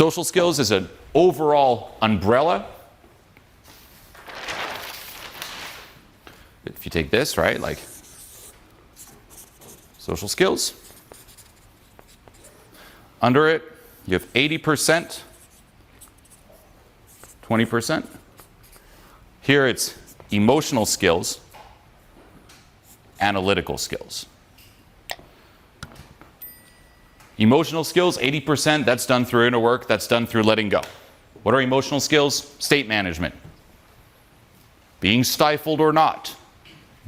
Social skills is an overall umbrella. If you take this, right, like social skills, under it you have 80%, 20%. Here it's emotional skills, analytical skills. Emotional skills, 80%, that's done through inner work, that's done through letting go. What are emotional skills? State management. Being stifled or not.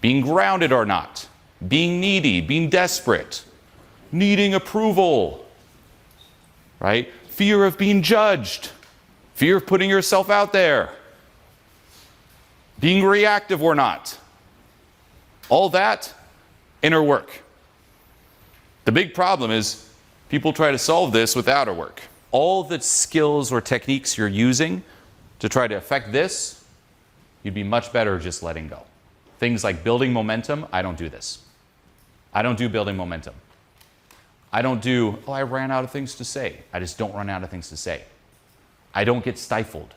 Being grounded or not. Being needy, being desperate. Needing approval. Right? Fear of being judged. Fear of putting yourself out there. Being reactive or not. All that, inner work. The big problem is people try to solve this with outer work. All the skills or techniques you're using to try to affect this, you'd be much better just letting go. Things like building momentum, I don't do this. I don't do building momentum. I don't do, oh, I ran out of things to say. I just don't run out of things to say. I don't get stifled.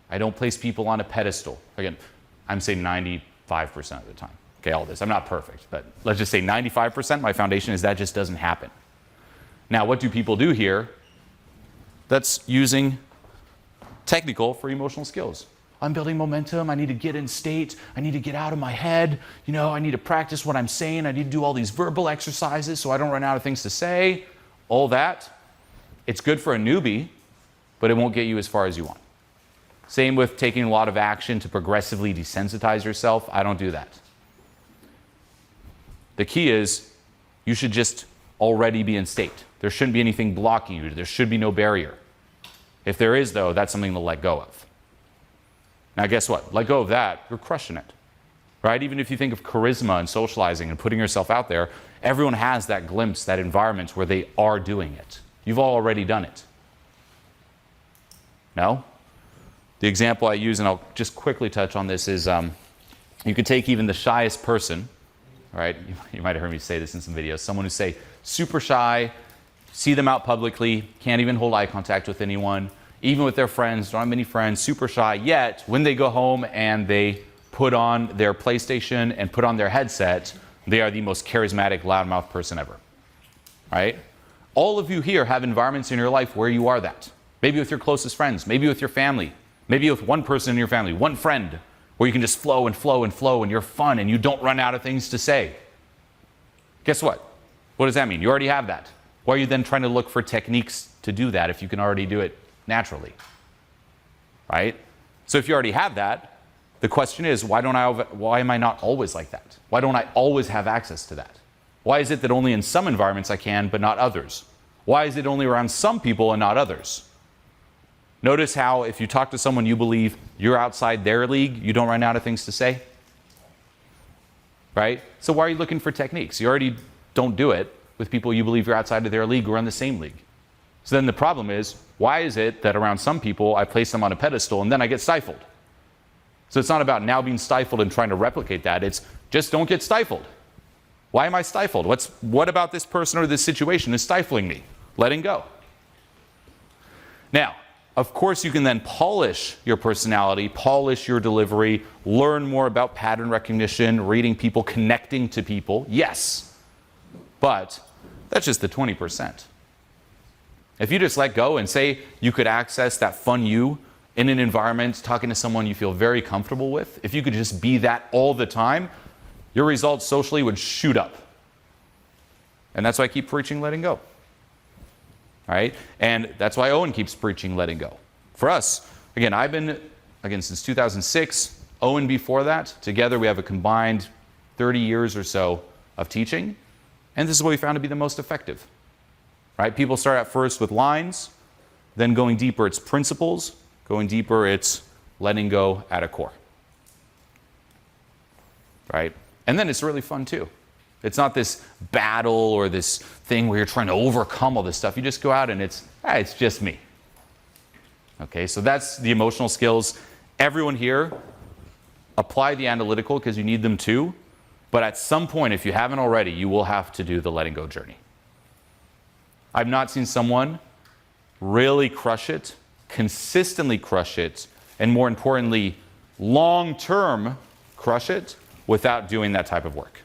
I don't place people on a pedestal. Again, I'm saying 95% of the time. Okay, all this. I'm not perfect, but let's just say 95%, my foundation is that just doesn't happen. Now, what do people do here? That's using technical for emotional skills. I'm building momentum. I need to get in state. I need to get out of my head. You know, I need to practice what I'm saying. I need to do all these verbal exercises so I don't run out of things to say. All that. It's good for a newbie, but it won't get you as far as you want. Same with taking a lot of action to progressively desensitize yourself. I don't do that. The key is you should just already be in state. There shouldn't be anything blocking you. There should be no barrier. If there is, though, that's something to let go of. Now, guess what? Let go of that, you're crushing it. Right? Even if you think of charisma and socializing and putting yourself out there, everyone has that glimpse, that environment where they are doing it. You've already done it. No? The example I use, and I'll just quickly touch on this, is you could take even the shyest person, right? You might have heard me say this in some videos. Someone who's, say, super shy, see them out publicly, can't even hold eye contact with anyone, even with their friends, don't have many friends, super shy, yet when they go home and they put on their PlayStation and put on their headset, they are the most charismatic, loudmouth person ever, right? All of you here have environments in your life where you are that. Maybe with your closest friends, maybe with your family, maybe with one person in your family, one friend, where you can just flow and flow and flow and you're fun and you don't run out of things to say. Guess what? What does that mean? You already have that. Why are you then trying to look for techniques to do that if you can already do it naturally? Right? So if you already have that, the question is, why am I not always like that? Why don't I always have access to that? Why is it that only in some environments I can, but not others? Why is it only around some people and not others? Notice how if you talk to someone you believe you're outside their league, you don't run out of things to say? Right? So why are you looking for techniques? You already don't do it with people you believe you're outside of their league or in the same league. So then the problem is, why is it that around some people I place them on a pedestal and then I get stifled? So it's not about now being stifled and trying to replicate that. It's just don't get stifled. Why am I stifled? What about this person or this situation is stifling me? Letting go. Now, of course, you can then polish your personality, polish your delivery, learn more about pattern recognition, reading people, connecting to people. Yes, but that's just the 20%. If you just let go and say you could access that fun you in an environment, talking to someone you feel very comfortable with, if you could just be that all the time, your results socially would shoot up. And that's why I keep preaching letting go. Right? And that's why Owen keeps preaching letting go. For us, again, I've been, since 2006, Owen before that, together we have a combined 30 years or so of teaching, and this is what we found to be the most effective. Right? People start at first with lines, then going deeper it's principles, going deeper it's letting go at a core. Right? And then it's really fun too. It's not this battle or this thing where you're trying to overcome all this stuff. You just go out and it's just me. Okay, so that's the emotional skills. Everyone here, apply the analytical because you need them too. But at some point, if you haven't already, you will have to do the letting go journey. I've not seen someone really crush it, consistently crush it, and more importantly, long-term crush it without doing that type of work.